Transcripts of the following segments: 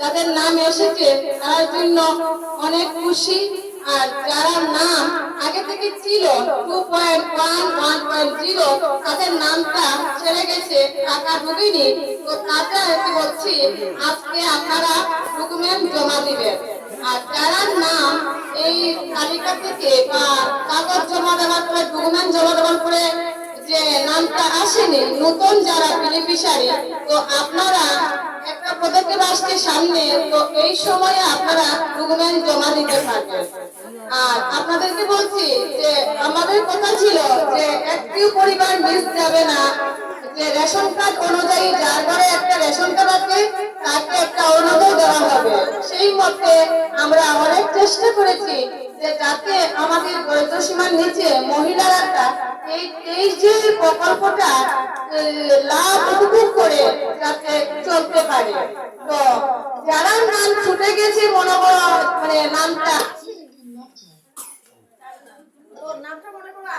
যাদের নাম এসেছে তার জন্য অনেক খুশি। আর যারা নাম আগে থেকে ছিল 2.1 1.0 তাদের নামটা ছেড়ে গেছে, টাকা ঢুকেনি, তো তাদেরকে বলছি আজকে আপনারা ডকুমেন্ট জমা দিবেন। আর যারা নাম এই তালিকা থেকে বা কাগজ জমা দেওয়ার পরে ডকুমেন্ট জমা দেওয়ার পরে যে নামটা আসেনি, নতুন যারা বেনিফিশিয়ারি, তো আপনারা একটা পদক্ষেপ আসছে সামনে, তো এই সময়ে আপনারা ডকুমেন্ট জমা দিতে পারবেন। আর আপনাদেরকে বলছি যে আমাদের কথা ছিল যে একটিও পরিবার মিস যাবে না, যে রেশন কার্ড অনুযায়ী যার ঘরে একটা রেশন কার্ড আছে তাকে একটা অনুদান দেওয়া হবে। সেই মতে আমরা অনেক চেষ্টা করেছি যে যাতে আমাদের দরিদ্র সীমার নিচে মহিলারা এই যে প্রকল্পটা লাভ উপভোগ করে যাতে চলতে পারে। তো যারা নাম ছুটে গেছে মনে করো মানে নামটা মনে করো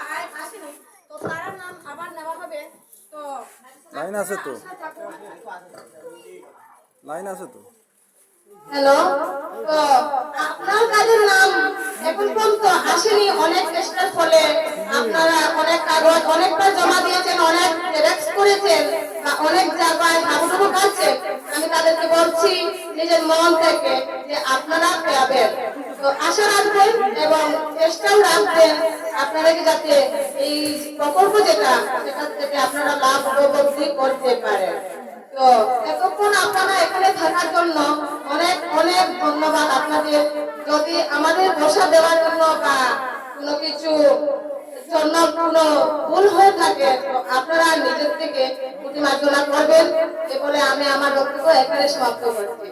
আসেনি, তো তারা নাম আবার নেওয়া হবে। তো লাইন আছে তো, লাইন আছে তো। হ্যালো, তো আপনার কাজের নাম এখন পর্যন্ত আসেনি, অনেক চেষ্টার ফলে আপনারা অনেক কাগজ অনেকবার জমা দিয়েছেন, অনেক জেরক্স করেছেন, অনেক জায়গায় হাবুডুবু কাটছে। আমি তাদেরকে বলছি নিজের মন থেকে যে আপনারা পাবেন, তো আশা রাখবেন এবং চেষ্টাও রাখবেন আপনাদেরকে যাতে এই প্রকল্প সেটা থেকে আপনারা লাভ উপলব্ধি করতে পারেন। তো এতক্ষণ আপনারা এখানে থাকার জন্য অনেক অনেক ধন্যবাদ আপনাদের। যদি আমাদের বসা দেওয়ার জন্য বা কোনো কিছু জন্য কোনো ভুল হয়ে থাকে তো আপনারা নিজের থেকে ক্ষমা করবেন। এ বলে আমি আমার বক্তব্য এখানে সমাপ্ত করছি।